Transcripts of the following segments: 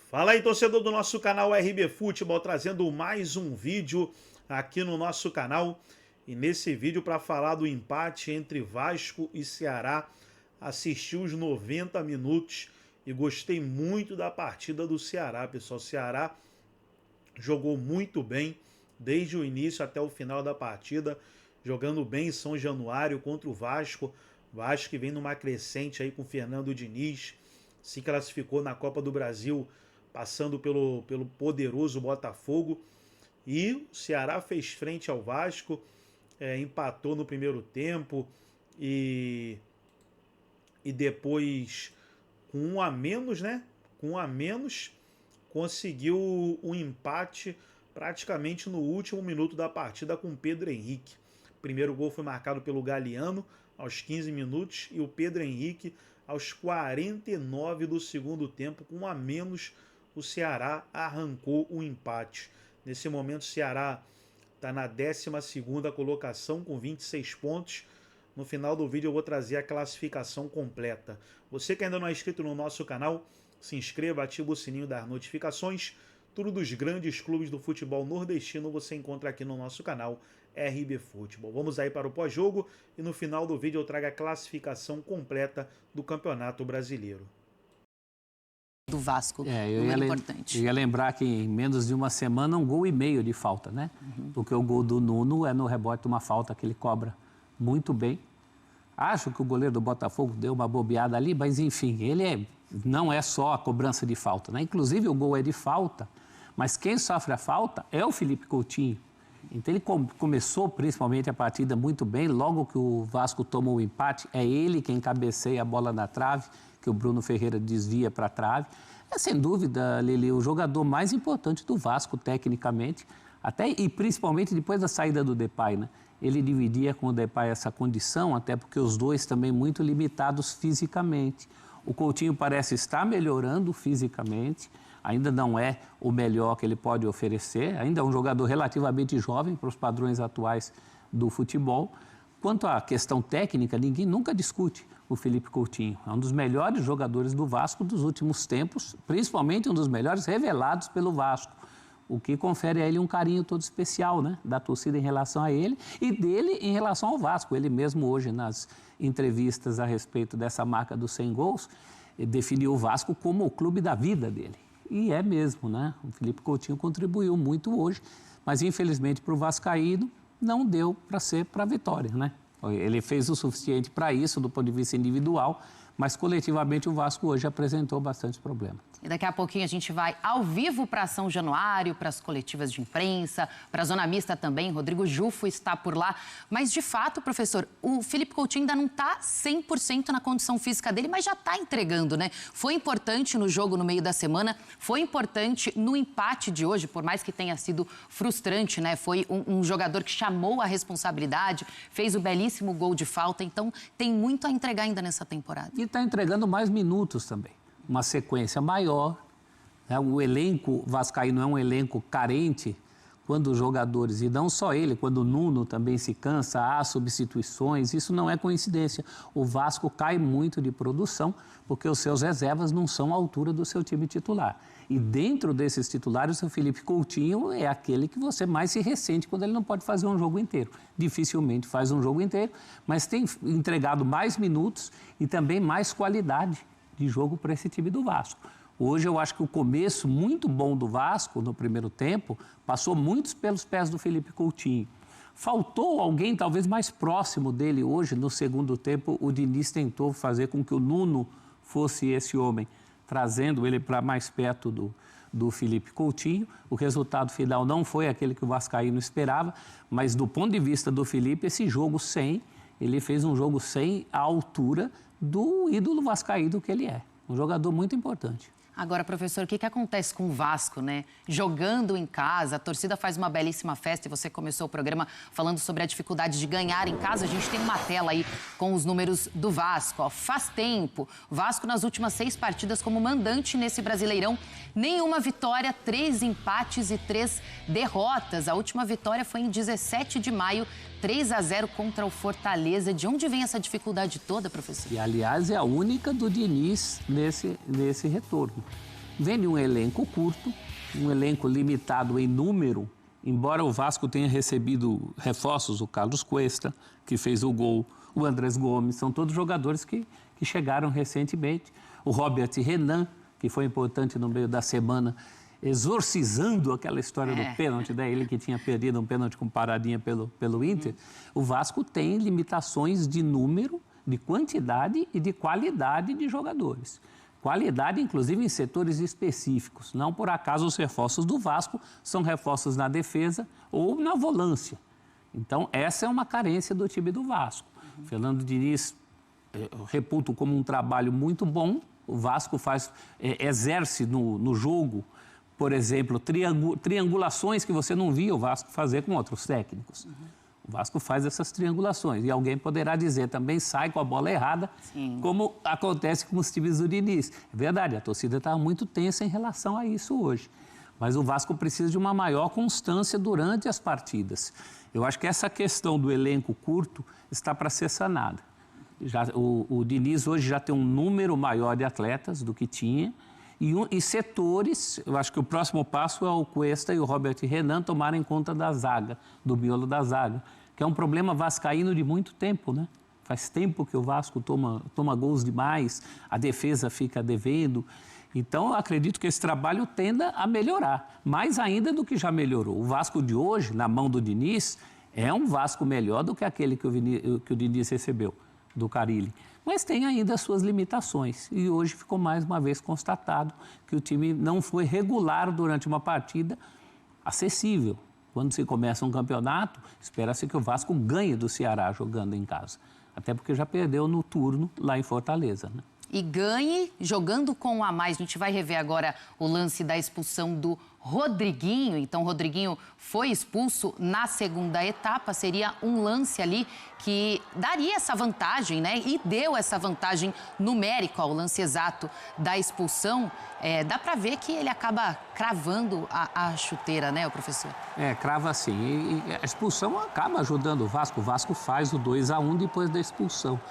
Fala aí, torcedor do nosso canal RB Futebol, trazendo mais um vídeo aqui no nosso canal. E nesse vídeo para falar do empate entre Vasco e Ceará. Assisti os 90 minutos e gostei muito da partida do Ceará, pessoal. O Ceará jogou muito bem desde o início até o final da partida, jogando bem em São Januário contra o Vasco. Vasco que vem numa crescente aí com o Fernando Diniz, se classificou na Copa do Brasil, passando pelo poderoso Botafogo. E o Ceará fez frente ao Vasco, empatou no primeiro tempo e depois, com um a menos, né? Com um a menos, conseguiu um empate praticamente no último minuto da partida com o Pedro Henrique. O primeiro gol foi marcado pelo Galeano aos 15 minutos e o Pedro Henrique aos 49 do segundo tempo, com um a menos, o Ceará arrancou o empate. Nesse momento o Ceará está na 12ª colocação com 26 pontos. No final do vídeo eu vou trazer a classificação completa. Você que ainda não é inscrito no nosso canal, se inscreva, ativa o sininho das notificações. Tudo dos grandes clubes do futebol nordestino você encontra aqui no nosso canal RB Futebol. Vamos aí para o pós-jogo e no final do vídeo eu trago a classificação completa do Campeonato Brasileiro. Do Vasco, importante. Eu ia lembrar que em menos de uma semana, 1,5 gol de falta, né? Porque o gol do Nuno é no rebote de uma falta que ele cobra muito bem. Acho que o goleiro do Botafogo deu uma bobeada ali, mas enfim, não é só a cobrança de falta, né? Inclusive o gol é de falta, mas quem sofre a falta é o Felipe Coutinho. Então ele começou principalmente a partida muito bem, logo que o Vasco toma o empate, é ele quem cabeceia a bola na trave, que o Bruno Ferreira desvia para a trave. É sem dúvida, Lili, o jogador mais importante do Vasco tecnicamente, e principalmente depois da saída do Depay, né? Ele dividia com o Depay essa condição, até porque os dois também muito limitados fisicamente. O Coutinho parece estar melhorando fisicamente, ainda não é o melhor que ele pode oferecer, ainda é um jogador relativamente jovem para os padrões atuais do futebol. Quanto à questão técnica, ninguém nunca discute o Felipe Coutinho. É um dos melhores jogadores do Vasco dos últimos tempos, principalmente um dos melhores revelados pelo Vasco, o que confere a ele um carinho todo especial, né? Da torcida em relação a ele e dele em relação ao Vasco. Ele mesmo hoje, nas entrevistas a respeito dessa marca dos 100 gols, definiu o Vasco como o clube da vida dele. E é mesmo, né? O Felipe Coutinho contribuiu muito hoje, mas infelizmente para o vascaíno não deu para ser para a vitória, né? Ele fez o suficiente para isso do ponto de vista individual, mas coletivamente o Vasco hoje apresentou bastante problema. E daqui a pouquinho a gente vai ao vivo para São Januário, para as coletivas de imprensa, para a Zona Mista também. Rodrigo Jufo está por lá. Mas, de fato, professor, o Felipe Coutinho ainda não está 100% na condição física dele, mas já está entregando, né? Foi importante no jogo no meio da semana, foi importante no empate de hoje, por mais que tenha sido frustrante, né? Foi um jogador que chamou a responsabilidade, fez o belíssimo gol de falta, então tem muito a entregar ainda nessa temporada. E está entregando mais minutos também. Uma sequência maior, né? O elenco vascaíno é um elenco carente quando os jogadores, e não só ele, quando o Nuno também se cansa, há substituições, isso não é coincidência. O Vasco cai muito de produção porque os seus reservas não são à altura do seu time titular. E dentro desses titulares, o Felipe Coutinho é aquele que você mais se ressente quando ele não pode fazer um jogo inteiro. Dificilmente faz um jogo inteiro, mas tem entregado mais minutos e também mais qualidade de jogo para esse time do Vasco. Hoje eu acho que o começo muito bom do Vasco no primeiro tempo passou muito pelos pés do Felipe Coutinho. Faltou alguém talvez mais próximo dele hoje. No segundo tempo o Diniz tentou fazer com que o Nuno fosse esse homem, trazendo ele para mais perto do Felipe Coutinho. O resultado final não foi aquele que o vascaíno esperava, mas do ponto de vista do Felipe, ele fez um jogo sem a altura do ídolo vascaíno que ele é. Um jogador muito importante. Agora, professor, o que acontece com o Vasco, né? Jogando em casa, a torcida faz uma belíssima festa e você começou o programa falando sobre a dificuldade de ganhar em casa. A gente tem uma tela aí com os números do Vasco. Ó. Faz tempo, o Vasco nas últimas 6 partidas como mandante nesse Brasileirão, nenhuma vitória, 3 empates e 3 derrotas. A última vitória foi em 17 de maio, 3-0 contra o Fortaleza. De onde vem essa dificuldade toda, professor? E, aliás, é a única do Diniz nesse retorno. vem de um elenco curto, um elenco limitado em número, embora o Vasco tenha recebido reforços, o Carlos Cuesta, que fez o gol, o Andrés Gomes, são todos jogadores que chegaram recentemente. O Robert Renan, que foi importante no meio da semana, exorcizando aquela história do pênalti, né? Ele que tinha perdido um pênalti com paradinha pelo Inter. O Vasco tem limitações de número, de quantidade e de qualidade de jogadores. Qualidade, inclusive, em setores específicos. Não por acaso os reforços do Vasco são reforços na defesa ou na volância. Então, essa é uma carência do time do Vasco. Fernando Diniz, eu reputo como um trabalho muito bom. O Vasco exerce no jogo, por exemplo, triangulações que você não via o Vasco fazer com outros técnicos. O Vasco faz essas triangulações. E alguém poderá dizer, também sai com a bola errada, como acontece com os times do Diniz. É verdade, a torcida está muito tensa em relação a isso hoje. Mas o Vasco precisa de uma maior constância durante as partidas. Eu acho que essa questão do elenco curto está para ser sanada. O Diniz hoje já tem um número maior de atletas do que tinha. E setores, eu acho que o próximo passo é o Cuesta e o Robert Renan tomarem conta da zaga, do miolo da zaga, que é um problema vascaíno de muito tempo, né? Faz tempo que o Vasco toma gols demais, a defesa fica devendo. Então, eu acredito que esse trabalho tenda a melhorar, mais ainda do que já melhorou. O Vasco de hoje, na mão do Diniz, é um Vasco melhor do que aquele que o Diniz recebeu, do Carille. Mas tem ainda as suas limitações. E hoje ficou mais uma vez constatado que o time não foi regular durante uma partida acessível. Quando se começa um campeonato, espera-se que o Vasco ganhe do Ceará jogando em casa. Até porque já perdeu no turno lá em Fortaleza, né? E ganhe jogando com um a mais. A gente vai rever agora o lance da expulsão do Rodriguinho. Então, o Rodriguinho foi expulso na segunda etapa. Seria um lance ali que daria essa vantagem, né? E deu essa vantagem numérica ao lance exato da expulsão. Dá para ver que ele acaba cravando a chuteira, né, o professor? Crava sim. E a expulsão acaba ajudando o Vasco. O Vasco faz o 2-1 depois da expulsão.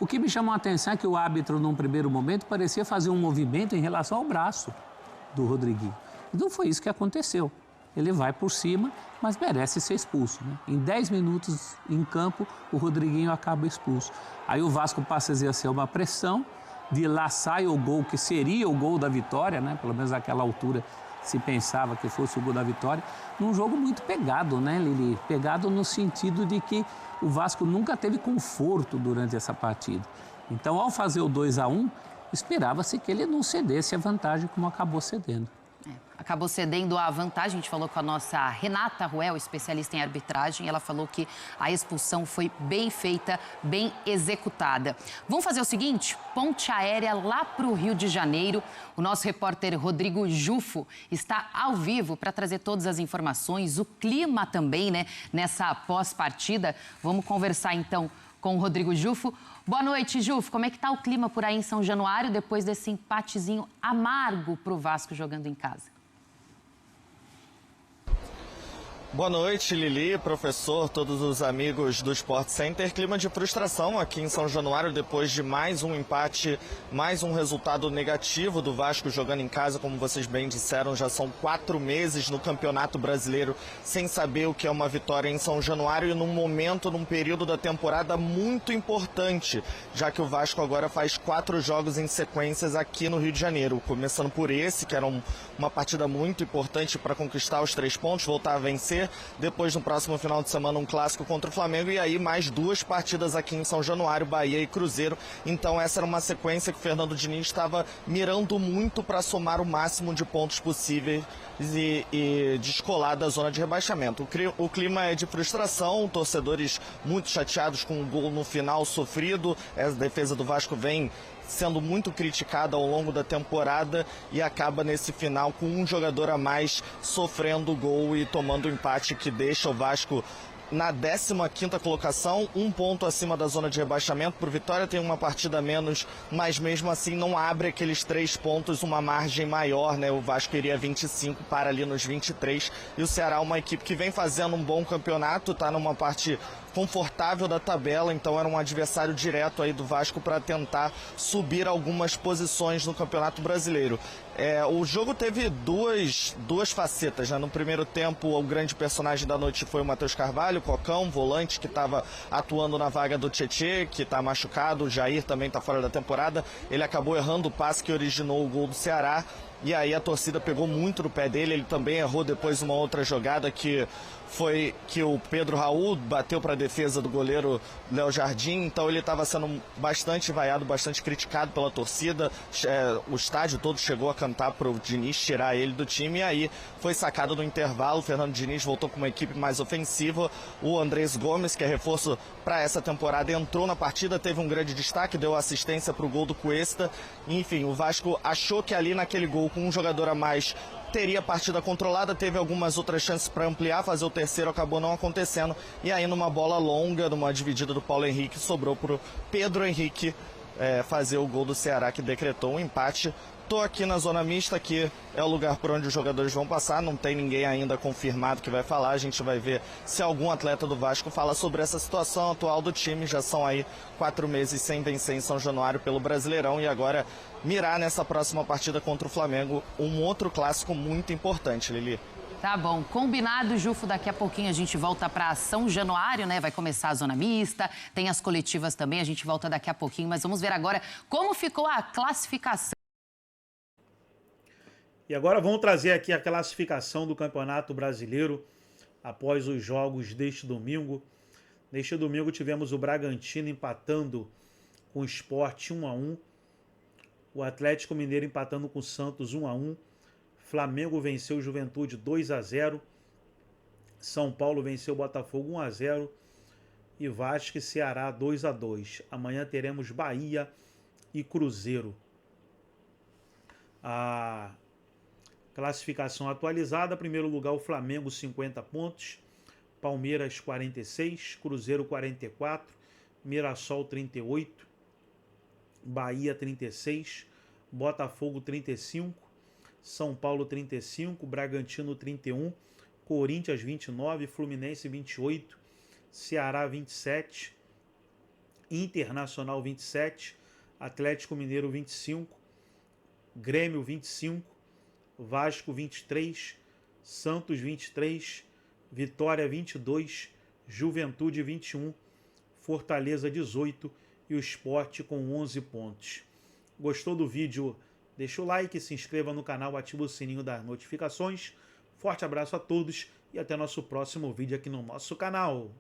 O que me chamou a atenção é que o árbitro, num primeiro momento, parecia fazer um movimento em relação ao braço do Rodriguinho. Não foi isso que aconteceu. Ele vai por cima, mas merece ser expulso, né? Em 10 minutos em campo, o Rodriguinho acaba expulso. Aí o Vasco passa a exercer uma pressão, de lá sai o gol, que seria o gol da vitória, né? Pelo menos naquela altura se pensava que fosse o gol da vitória. Num jogo muito pegado, né, Lili? Pegado no sentido de que o Vasco nunca teve conforto durante essa partida. Então, ao fazer o 2-1, esperava-se que ele não cedesse a vantagem como acabou cedendo. Acabou cedendo a vantagem. A gente falou com a nossa Renata Ruel, especialista em arbitragem. Ela falou que a expulsão foi bem feita, bem executada. Vamos fazer o seguinte, ponte aérea lá para o Rio de Janeiro. O nosso repórter Rodrigo Jufo está ao vivo para trazer todas as informações, o clima também, né, nessa pós-partida. Vamos conversar então com o Rodrigo Jufo. Boa noite, Jufo. Como é que está o clima por aí em São Januário depois desse empatezinho amargo para o Vasco jogando em casa? Boa noite, Lili, professor, todos os amigos do Sport Center. Clima de frustração aqui em São Januário depois de mais um empate, mais um resultado negativo do Vasco jogando em casa. Como vocês bem disseram, já são 4 meses no Campeonato Brasileiro sem saber o que é uma vitória em São Januário e num período da temporada muito importante, já que o Vasco agora faz 4 jogos em sequências aqui no Rio de Janeiro, começando por esse, que era uma partida muito importante para conquistar os 3 pontos, voltar a vencer. Depois, no próximo final de semana, um clássico contra o Flamengo e aí mais 2 partidas aqui em São Januário, Bahia e Cruzeiro. Então essa era uma sequência que o Fernando Diniz estava mirando muito para somar o máximo de pontos possíveis e descolar da zona de rebaixamento. O clima é de frustração, torcedores muito chateados com o gol no final sofrido. A defesa do Vasco vem sendo muito criticada ao longo da temporada e acaba nesse final com um jogador a mais sofrendo o gol e tomando o empate que deixa o Vasco na 15ª colocação, 1 ponto acima da zona de rebaixamento. Por Vitória tem uma partida a menos, mas mesmo assim não abre aqueles 3 pontos, uma margem maior, né? O Vasco iria 25, para ali nos 23. E o Ceará, uma equipe que vem fazendo um bom campeonato, está numa parte confortável da tabela, então era um adversário direto aí do Vasco para tentar subir algumas posições no Campeonato Brasileiro. O jogo teve duas facetas, né? No primeiro tempo, o grande personagem da noite foi o Matheus Carvalho, Cocão, volante, que estava atuando na vaga do Tietê, que está machucado, o Jair também está fora da temporada. Ele acabou errando o passe que originou o gol do Ceará, e aí a torcida pegou muito no pé dele. Ele também errou depois uma outra jogada que foi que o Pedro Raul bateu para a defesa do goleiro Léo Jardim, então ele estava sendo bastante vaiado, bastante criticado pela torcida. O estádio todo chegou a cantar para o Diniz tirar ele do time, e aí foi sacado no intervalo. O Fernando Diniz voltou com uma equipe mais ofensiva. O Andrés Gomes, que é reforço para essa temporada, entrou na partida, teve um grande destaque, deu assistência para o gol do Cuesta. Enfim, o Vasco achou que ali naquele gol, com um jogador a mais, teria a partida controlada, teve algumas outras chances para ampliar, fazer o terceiro, acabou não acontecendo, e aí numa bola longa, numa dividida do Paulo Henrique, sobrou para o Pedro Henrique fazer o gol do Ceará, que decretou um empate. Estou aqui na zona mista, que é o lugar por onde os jogadores vão passar, não tem ninguém ainda confirmado que vai falar. A gente vai ver se algum atleta do Vasco fala sobre essa situação atual do time. Já são aí 4 meses sem vencer em São Januário pelo Brasileirão, e agora mirar nessa próxima partida contra o Flamengo, um outro clássico muito importante, Lili. Tá bom, combinado, Jufo. Daqui a pouquinho a gente volta para São Januário, né? Vai começar a zona mista, tem as coletivas também, a gente volta daqui a pouquinho, mas vamos ver agora como ficou a classificação. E agora vamos trazer aqui a classificação do Campeonato Brasileiro após os jogos deste domingo. Neste domingo tivemos o Bragantino empatando com o Sport 1-1. O Atlético Mineiro empatando com o Santos 1-1. Flamengo venceu o Juventude 2-0. São Paulo venceu o Botafogo 1-0. E Vasco e Ceará 2-2. Amanhã teremos Bahia e Cruzeiro. A classificação atualizada: primeiro lugar o Flamengo 50 pontos, Palmeiras 46, Cruzeiro 44, Mirassol 38, Bahia 36, Botafogo 35, São Paulo 35, Bragantino 31, Corinthians 29, Fluminense 28, Ceará 27, Internacional 27, Atlético Mineiro 25, Grêmio 25, Vasco 23, Santos 23, Vitória 22, Juventude 21, Fortaleza 18 e o Sport com 11 pontos. Gostou do vídeo? Deixa o like, se inscreva no canal, ativa o sininho das notificações. Forte abraço a todos e até nosso próximo vídeo aqui no nosso canal.